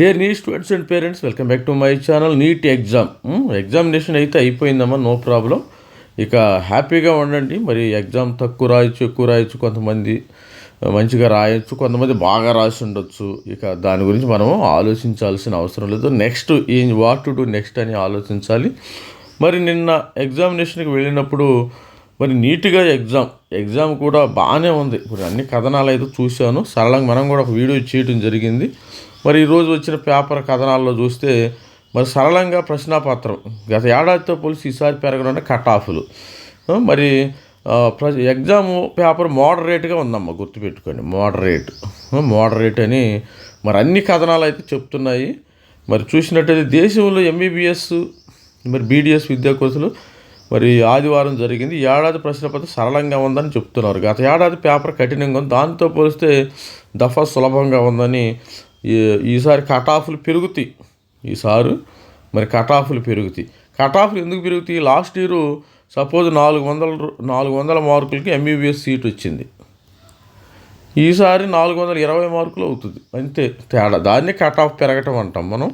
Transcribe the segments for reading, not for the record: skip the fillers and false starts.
Dear నీ students and parents, welcome back to my channel. Neat examination అయితే అయిపోయిందమ్మా, no problem. ఇక హ్యాపీగా ఉండండి. మరి ఎగ్జామ్ తక్కువ రాయొచ్చు, ఎక్కువ రాయొచ్చు, కొంతమంది మంచిగా రాయొచ్చు, కొంతమంది బాగా రాసి ఉండొచ్చు. ఇక దాని గురించి మనం ఆలోచించాల్సిన అవసరం లేదు. Next what to do next అని ఆలోచించాలి. మరి నిన్న ఎగ్జామినేషన్కి వెళ్ళినప్పుడు మరి నీట్గా ఎగ్జామ్ కూడా బాగానే ఉంది. ఇప్పుడు అన్ని కథనాలు అయితే చూశాను, సరళంగా మనం కూడా ఒక వీడియో చేయడం జరిగింది. మరి ఈరోజు వచ్చిన పేపర్ కథనాల్లో చూస్తే మరి సరళంగా ప్రశ్నాపత్రం గత ఏడాదితో పోలిసి ఈసారి పెరగనున్న కట్ ఆఫ్లు. మరి ఎగ్జామ్ పేపర్ మోడరేట్గా ఉందమ్మా, గుర్తుపెట్టుకోండి. మోడరేట్ అని మరి అన్ని కథనాలు అయితే చెప్తున్నాయి. మరి చూసినట్టయితే దేశంలో ఎంబీబీఎస్ మరి బీడీఎస్ విద్యా కోర్సులు మరి ఆదివారం జరిగింది. ఈ ఏడాది ప్రశ్నపత్రం సరళంగా ఉందని చెప్తున్నారు. గత ఏడాది పేపర్ కఠినంగా ఉంది, దాంతో పోలిస్తే దఫా సులభంగా ఉందని. ఈసారి కట్ ఆఫ్లు పెరుగుతాయి. మరి కట్ ఆఫ్లు ఎందుకు పెరుగుతాయి? లాస్ట్ ఇయర్ సపోజ్ 400 మార్కులకి ఎంబీబీఎస్ సీట్ వచ్చింది. ఈసారి 420 మార్కులు అవుతుంది, అంతే తేడా. దాన్ని కట్ ఆఫ్ పెరగటం అంటాం మనం.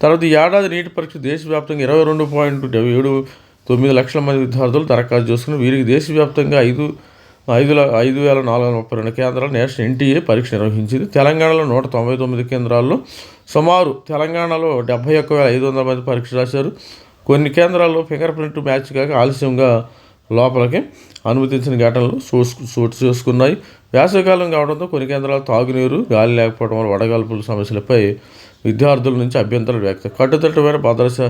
తర్వాత ఈ ఏడాది నీటి పరీక్ష దేశవ్యాప్తంగా 22.79 లక్షల మంది విద్యార్థులు దరఖాస్తు చేసుకుని వీరికి దేశవ్యాప్తంగా 5,432 కేంద్రాలు నేషనల్ ఎన్టీఏ పరీక్ష నిర్వహించింది. తెలంగాణలో 199 కేంద్రాల్లో సుమారు తెలంగాణలో 71,500 మంది పరీక్ష రాశారు. కొన్ని కేంద్రాల్లో ఫింగర్ ప్రింట్ మ్యాచ్ కాక ఆలస్యంగా లోపలికి అనుమతించిన ఘటనలు చోటు చేసుకున్నాయి. వేసవికాలం కావడంతో కొన్ని కేంద్రాలు తాగునీరు, గాలి లేకపోవడం వల్ల వడగాల్పుల సమస్యలపై విద్యార్థుల నుంచి అభ్యంతరాలు వ్యక్తం. కట్టుదిట్టమైన భద్రతా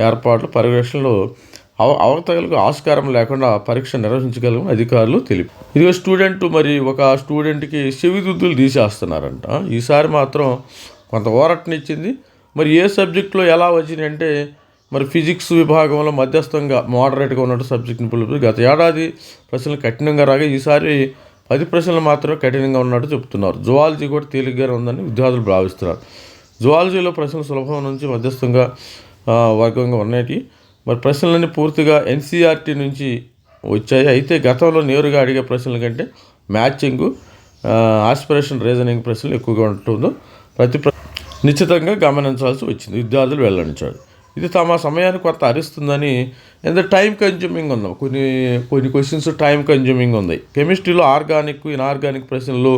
ఏర్పాట్లు పర్యవేక్షణలో అవకతవకలకు ఆస్కారం లేకుండా పరీక్ష నిర్వహించగలమని అధికారులు తెలిపారు. ఇదిగో ఒక స్టూడెంట్కి చెవిదుద్దులు తీసేస్తున్నారంట. ఈసారి మాత్రం కొంత ఊరటనిచ్చింది. మరి ఏ సబ్జెక్టులో ఎలా వచ్చినాయంటే మరి ఫిజిక్స్ విభాగంలో మధ్యస్థంగా మోడరేట్గా ఉన్నట్టు సబ్జెక్ట్ని పిలుపు. గత ఏడాది ప్రశ్నలు కఠినంగా రాగా ఈసారి 10 ప్రశ్నలు మాత్రమే కఠినంగా ఉన్నట్టు చెప్తున్నారు. జువాలజీ కూడా తేలిగ్గానే ఉందని విద్యార్థులు భావిస్తున్నారు. జువాలజీలో ప్రశ్నలు సులభం నుంచి మధ్యస్థంగా వర్గంగా ఉన్నాయి. మరి ప్రశ్నలన్నీ పూర్తిగా ఎన్సీఆర్టీ నుంచి వచ్చాయి. అయితే గతంలో నేరుగా అడిగే ప్రశ్నల కంటే మ్యాచింగు, ఆస్పిరేషన్, రీజనింగ్ ప్రశ్నలు ఎక్కువగా ఉంటుందో నిశ్చితంగా గమనించాల్సి వచ్చింది, విద్యార్థులు వెల్లడించారు. ఇది తమ సమయాన్ని కొంత హరిస్తుందని. ఎంత టైం కన్జ్యూమింగ్ ఉందాం, కొన్ని క్వశ్చన్స్ టైం కన్జ్యూమింగ్ ఉంది. కెమిస్ట్రీలో ఆర్గానిక్, ఇన్ఆర్గానిక్ ప్రశ్నలు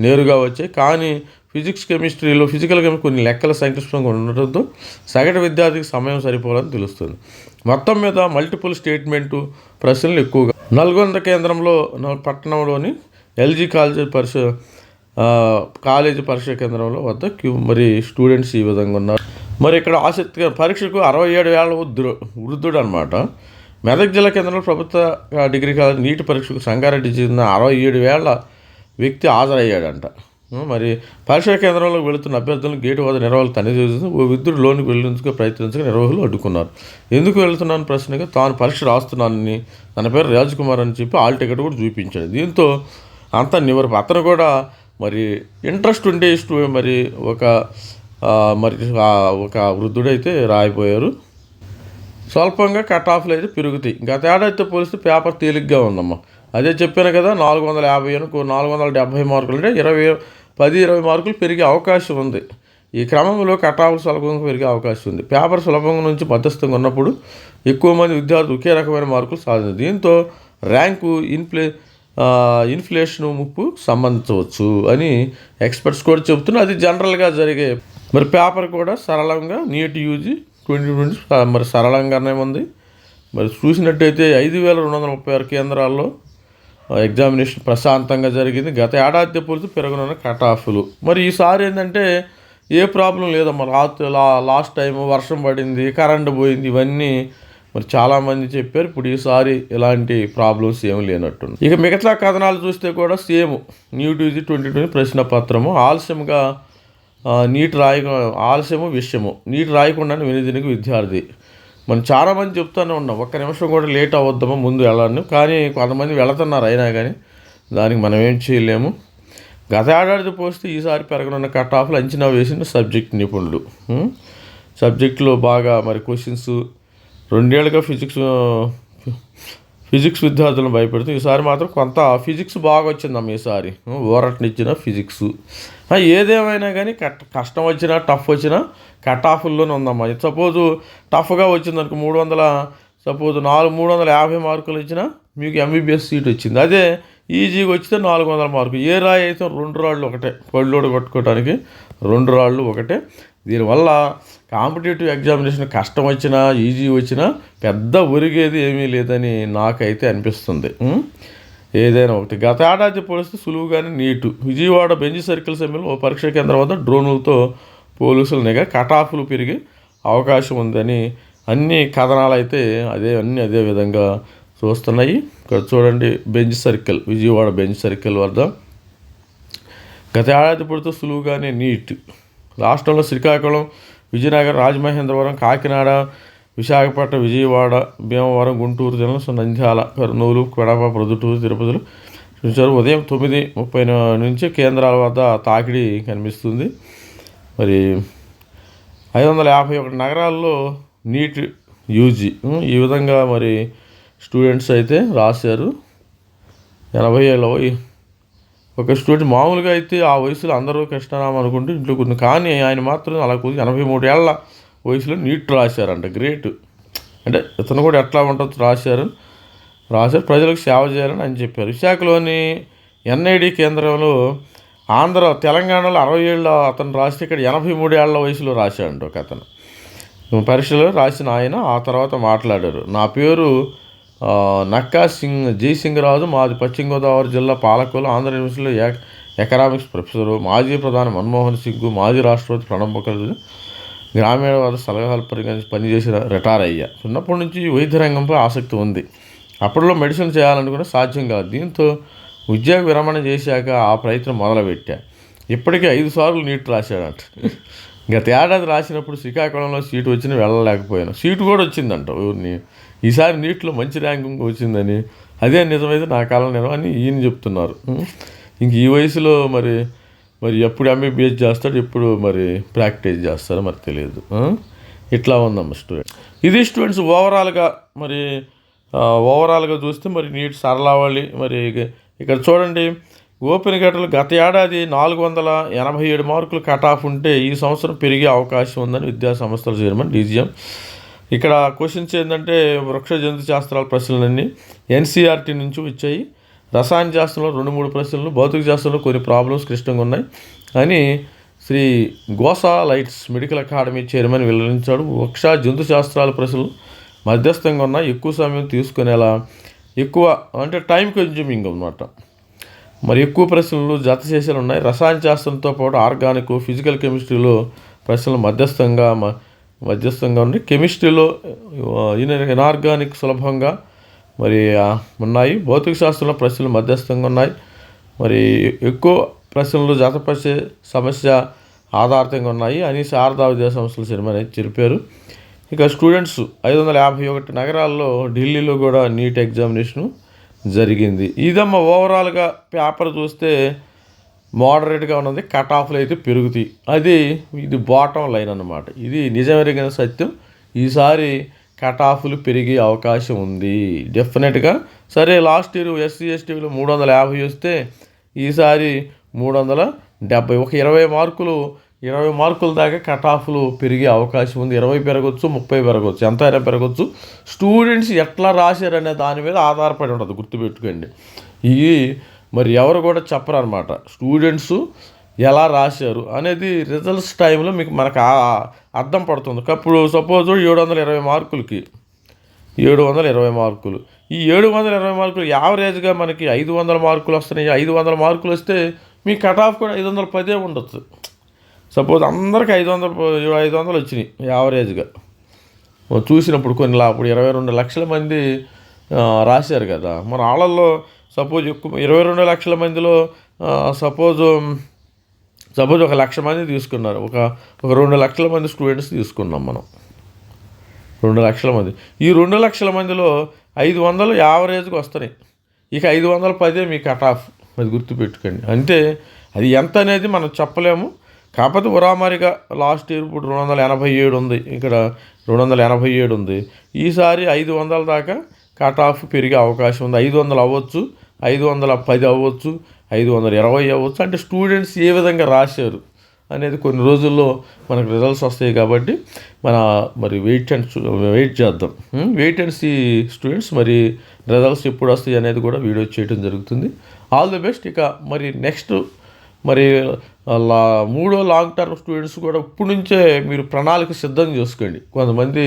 నేరుగా వచ్చాయి. కానీ ఫిజికల్ కెమిస్ట్రీ కొన్ని లెక్కల సంక్లిష్టంగా ఉండటంతో సగటు విద్యార్థికి సమయం సరిపోవాలని తెలుస్తుంది. మొత్తం మీద మల్టిపుల్ స్టేట్మెంటు ప్రశ్నలు ఎక్కువగా. నల్గొండ కేంద్రంలో పట్టణంలోని ఎల్జీ కాలేజీ పరీక్ష కేంద్రంలో వద్ద మరి స్టూడెంట్స్ ఈ విధంగా ఉన్నారు. మరి ఇక్కడ ఆసక్తిగా పరీక్షకు 67 ఏళ్ల వృద్ధుడు అనమాట. మెదక్ జిల్లా కేంద్రంలో ప్రభుత్వ డిగ్రీ కాలేజ్ నీటి పరీక్షకు సంగారెడ్డి చెందిన 67 ఏళ్ల వ్యక్తి హాజరయ్యాడంట. మరి పరీక్షా కేంద్రంలోకి వెళుతున్న అభ్యర్థులను గేటు వద్ద నిర్వాహకులు తనిఖీ చేసి ఓ విద్యుడు లోనికి వెళ్ళేందుకు ప్రయత్నించగా నిర్వాహకులు అడ్డుకున్నారు. ఎందుకు వెళుతున్నాను ప్రశ్నగా తాను పరీక్ష రాస్తున్నానని, తన పేరు రాజ్కుమార్ అని చెప్పి హాల్ టికెట్ కూడా చూపించాడు. దీంతో అంతా నివరపు. అతను కూడా మరి ఇంట్రెస్ట్ ఉండే మరి ఒక వృద్ధుడైతే రాయిపోయారు. స్వల్పంగా కట్ ఆఫ్లు అయితే పెరుగుతాయి. గత ఏడాదితో పోలిస్తే పేపర్ తేలిగ్గా ఉందమ్మా. అదే చెప్పాను కదా, 470 మార్కులు అంటే 10-20 మార్కులు పెరిగే అవకాశం ఉంది. ఈ క్రమంలో కట్ ఆఫ్లు సులభంగా పెరిగే అవకాశం ఉంది. పేపర్ సులభంగా నుంచి మధ్యస్థంగా ఉన్నప్పుడు ఎక్కువ మంది విద్యార్థులు ఒకే రకమైన మార్కులు సాధించారు. దీంతో ర్యాంకు ఇన్ఫ్లేషన్ ముప్పు సంబంధించవచ్చు అని ఎక్స్పర్ట్స్ కూడా చెబుతున్నారు. అది జనరల్గా జరిగే. మరి పేపర్ కూడా సరళంగా నీట్ యూజీ 2020 మరి సరళంగానే ఉంది. మరి చూసినట్టయితే 5,236 కేంద్రాల్లో ఎగ్జామినేషన్ ప్రశాంతంగా జరిగింది. గత ఏడాది పోలిస్తే పెరగనున్న కట్ ఆఫ్లు. మరి ఈసారి ఏంటంటే ఏ ప్రాబ్లం లేదమ్మా. లాస్ట్ టైం వర్షం పడింది, కరెంటు పోయింది, ఇవన్నీ మరి చాలామంది చెప్పారు. ఇప్పుడు ఈసారి ఎలాంటి ప్రాబ్లమ్స్ ఏమి లేనట్టుంది. ఇక మిగతా కథనాలు చూస్తే కూడా సేమ్. నీట్ యూజీ 2020 ప్రశ్నపత్రము ఆలస్యంగా విషయము నీటి రాయకుండానే వెనుదినకు విద్యార్థి. మనం చాలామంది చెప్తూనే ఉన్నాం, ఒక్క నిమిషం కూడా లేట్ అవ్వద్దామో ముందు వెళ్ళాను. కానీ కొంతమంది వెళుతున్నారు, అయినా కానీ దానికి మనం ఏం చేయలేము. గత ఏడాది పోస్తే ఈసారి పెరగనున్న కట్ ఆఫ్లు అంచనా వేసిన సబ్జెక్ట్ నిపుణులు. సబ్జెక్టులో బాగా మరి క్వశ్చన్స్ 2 ఏళ్ళుగా ఫిజిక్స్ విద్యార్థులను భయపెడుతూ ఈసారి మాత్రం కొంత ఫిజిక్స్ బాగా వచ్చిందమ్మ ఈసారి, ఊరటనిచ్చిన ఫిజిక్స్. ఏదేమైనా కానీ కష్టం వచ్చినా టఫ్ వచ్చినా కట్ ఆఫ్ల్లోనే ఉందమ్మా. సపోజు టఫ్గా వచ్చిందనుకో 350 మార్కులు ఇచ్చినా మీకు ఎంబీబీఎస్ సీట్ వచ్చింది. అదే ఈజీగా వచ్చితే 400 మార్కులు. ఏ రాయి అయితే 2 రాళ్ళు ఒకటే, పళ్ళోడు కొట్టుకోవడానికి 2 రాళ్ళు ఒకటే. దీనివల్ల కాంపిటేటివ్ ఎగ్జామినేషన్ కష్టం వచ్చినా ఈజీ వచ్చినా పెద్ద ఒరిగేది ఏమీ లేదని నాకైతే అనిపిస్తుంది. ఏదైనా ఒకటి గత ఏడాది పోలిస్తే సులువుగానే నీటు. విజయవాడ బెంజ్ సర్కిల్ సమయంలో ఓ పరీక్షా కేంద్రం వద్ద డ్రోన్లతో పోలీసుల నిఘా, కట్ ఆఫ్లు పెరిగే అవకాశం ఉందని అన్ని కథనాలు అయితే అదే విధంగా చూస్తున్నాయి. ఇక్కడ చూడండి, Benz circle, Vijayawada Benz circle వద్ద గత ఏడాది పొడితో సులువుగానే నీట్. రాష్ట్రంలో శ్రీకాకుళం, విజయనగరం, రాజమహేంద్రవరం, కాకినాడ, విశాఖపట్నం, విజయవాడ, భీమవరం, గుంటూరు జిల్లా, నంద్యాల, కర్నూలు, కడప, ప్రొద్దుటూరు, తిరుపతిలో చూసారు. ఉదయం 9:30 నుంచి కేంద్రాల వద్ద తాకిడి కనిపిస్తుంది. మరి 551 నగరాల్లో నీట్ యూజీ ఈ విధంగా మరి స్టూడెంట్స్ అయితే రాశారు. 80 ఏళ్ళ ఒక స్టూడెంట్ మామూలుగా అయితే ఆ వయసులో అందరూ కృష్ణరామ అనుకుంటూ ఇంట్లో కొన్ని, కానీ ఆయన మాత్రం అలా 83 ఏళ్ళ వయసులో నీట్ రాశారంట. గ్రేట్. అంటే ఇతను కూడా ఎట్లా ఉంటుందో రాశారు. ప్రజలకు సేవ చేయాలని అని చెప్పారు. విశాఖలోని ఎన్ఐడి కేంద్రంలో తెలంగాణలో 60 ఏళ్ళ అతను రాస్తే ఇక్కడ 83 ఏళ్ళ వయసులో రాశాడంట ఒక అతను. పరీక్షలో రాసిన ఆయన ఆ తర్వాత మాట్లాడారు. నా పేరు నక్కా జయసింగ్ రాజు, మాది పశ్చిమ గోదావరి జిల్లా పాలకొల్లు. ఆంధ్ర యూనివర్సిటీలో ఎకనామిక్స్ ప్రొఫెసరు. మాజీ ప్రధాని మన్మోహన్ సింగ్, మాజీ రాష్ట్రపతి ప్రణబ్ ముఖర్జీ గ్రామీణవాద సలహాలు పరిగణించి పనిచేసిన రిటైర్ అయ్యా. చిన్నప్పటి నుంచి వైద్య రంగంపై ఆసక్తి ఉంది. అప్పట్లో మెడిసిన్ చేయాలనుకుంటే సాధ్యం కాదు. దీంతో ఉద్యోగ విరమణ చేశాక ఆ ప్రయత్నం మొదలుపెట్టా. ఇప్పటికే 5 సార్లు నీట్ రాశాడంట. గత ఏడాది రాసినప్పుడు శ్రీకాకుళంలో సీటు వచ్చినా వెళ్ళలేకపోయాను. సీటు కూడా వచ్చిందంట ఊరిని. ఈసారి నీట్లో మంచి ర్యాంకింగ్ వచ్చిందని, అదే నిజమైతే నా కాలం నిజం అని ఈయన చెప్తున్నారు. ఇంక ఈ వయసులో మరి ఎప్పుడు ఎంబీబీఎస్ చేస్తాడు, ఎప్పుడు మరి ప్రాక్టీస్ చేస్తారో మరి తెలియదు. ఇట్లా ఉందమ్మ స్టూడెంట్. ఇది స్టూడెంట్స్ ఓవరాల్గా చూస్తే మరి నీట్ సరళావళి. మరి ఇక్కడ చూడండి, ఓపెన్ గేటర్లు గత ఏడాది 487 మార్కులు కట్ ఆఫ్ ఉంటే ఈ సంవత్సరం పెరిగే అవకాశం ఉందని విద్యా సంస్థల చైర్మన్ డీజీఎం. ఇక్కడ క్వశ్చన్స్ ఏంటంటే వృక్ష జంతు శాస్త్రాల ప్రశ్నలన్నీ ఎన్సీఆర్టీ నుంచి వచ్చాయి. రసాయన శాస్త్రంలో 2-3 ప్రశ్నలు, భౌతిక శాస్త్రంలో కొన్ని ప్రాబ్లమ్స్ క్లిష్టంగా ఉన్నాయి అని Shri Gosa lights medical academy chairman వెల్లడించాడు. వృక్ష జంతు శాస్త్రాల ప్రశ్నలు మధ్యస్థంగా ఉన్నాయి, ఎక్కువ సమయం తీసుకునేలా, ఎక్కువ అంటే టైం కన్జ్యూమింగ్ అన్నమాట. మరి ఎక్కువ ప్రశ్నలు జత చేసేలు ఉన్నాయి. రసాయన శాస్త్రంతో పాటు ఆర్గానిక్, ఫిజికల్ కెమిస్ట్రీలో ప్రశ్నలు మధ్యస్థంగా ఉన్నాయి. కెమిస్ట్రీలో ఇనార్గానిక్ సులభంగా మరి ఉన్నాయి. భౌతిక శాస్త్రంలో ప్రశ్నలు మధ్యస్థంగా ఉన్నాయి. మరి ఎక్కువ ప్రశ్నలు జతపరిచే సమస్య ఆధారితంగా ఉన్నాయి అని శారదా విద్యా సంస్థల చైర్మన్ తెలిపారు. ఇక స్టూడెంట్స్ 551 నగరాల్లో, ఢిల్లీలో కూడా నీట్ ఎగ్జామినేషను జరిగింది. ఇదమ్మ ఓవరాల్గా పేపర్ చూస్తే మోడరేట్గా ఉన్నది. కట్ ఆఫ్లు అయితే పెరుగుతాయి. ఇది బాటం లైన్ అన్నమాట. ఇది నిజమెరిగిన సత్యం. ఈసారి కట్ ఆఫ్లు పెరిగే అవకాశం ఉంది డెఫినెట్గా. సరే, లాస్ట్ ఇయర్ ఎస్సీ ఎస్టీలో 350 వస్తే ఈసారి 370, ఒక 20 మార్కుల దాకా కట్ ఆఫ్లు పెరిగే అవకాశం ఉంది. 20 పెరగచ్చు, 30 పెరగచ్చు, ఎంతైనా పెరగచ్చు. స్టూడెంట్స్ ఎట్లా రాశారనే దాని మీద ఆధారపడి ఉంటుంది, గుర్తుపెట్టుకోండి. ఇవి మరి ఎవరు కూడా చెప్పరు అనమాట. స్టూడెంట్స్ ఎలా రాశారు అనేది రిజల్ట్స్ టైంలో మనకు అర్థం పడుతుంది. అప్పుడు సపోజ్ 720 మార్కులకి 720 మార్కులు, ఈ 720 మార్కులు యావరేజ్గా మనకి 500 మార్కులు వస్తున్నాయి. 500 మార్కులు వస్తే మీ కట్ ఆఫ్ కూడా 510 ఉండొచ్చు. సపోజ్ అందరికి 500 వచ్చినాయి యావరేజ్గా చూసినప్పుడు. అప్పుడు 22 లక్షల మంది రాశారు కదా. మన వాళ్ళల్లో సపోజ్ 22 లక్షల మందిలో సపోజ్ 1 లక్ష మంది తీసుకున్నారు. ఒక 2 లక్షల మంది స్టూడెంట్స్ తీసుకున్నాం మనం. 2 లక్షల మంది. ఈ 2 లక్షల మందిలో 500 యావరేజ్గా వస్తున్నాయి. ఇక 510 మీ కట్ ఆఫ్. అది గుర్తుపెట్టుకోండి. అంటే అది ఎంత అనేది మనం చెప్పలేము. కాకపోతే ఉరామారిగా లాస్ట్ ఇయర్ ఇప్పుడు 287 ఉంది, ఇక్కడ 287 ఉంది. ఈసారి 500 దాకా కట్ ఆఫ్ పెరిగే అవకాశం ఉంది. 500 అవ్వచ్చు, 510 అవ్వచ్చు, 520 అవ్వచ్చు. అంటే స్టూడెంట్స్ ఏ విధంగా రాశారు అనేది కొన్ని రోజుల్లో మనకు రిజల్ట్స్ వస్తాయి కాబట్టి మరి వెయిట్ చేద్దాం. వెయిట్ అండ్ సీ స్టూడెంట్స్, మరి రిజల్ట్స్ ఎప్పుడు వస్తాయి అనేది కూడా వీడియో చేయడం జరుగుతుంది. All the best. ఇక మరి నెక్స్ట్ మరి మూడో లాంగ్ టర్మ్ స్టూడెంట్స్ కూడా ఇప్పటి నుంచే మీరు ప్రణాళిక సిద్ధం చేసుకోండి. కొంతమంది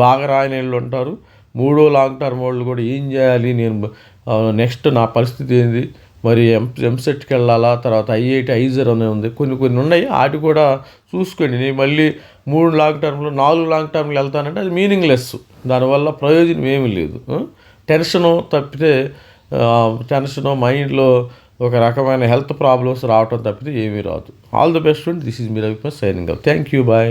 బాగా రాయని వాళ్ళు ఉంటారు. మూడో లాంగ్ టర్మ్ వాళ్ళు కూడా ఏం చేయాలి, నేను నెక్స్ట్ నా పరిస్థితి ఏంది, మరి ఎంసెట్కి వెళ్ళాలా, తర్వాత ఐఐటి ఐజర్ అనే ఉంది, కొన్ని ఉన్నాయి. వాటి కూడా చూసుకోండి. నేను మళ్ళీ 3 లాంగ్ టర్మ్లు 4 లాంగ్ టర్మ్లు వెళ్తానంటే అది మీనింగ్లెస్. దానివల్ల ప్రయోజనం ఏమీ లేదు. టెన్షను తప్పితే టెన్షను మైండ్లో ఒక రకమైన హెల్త్ ప్రాబ్లమ్స్ రావటం తప్పితే ఏమీ రాదు. All the best. This is me Ravi signing off. Thank you. Bye.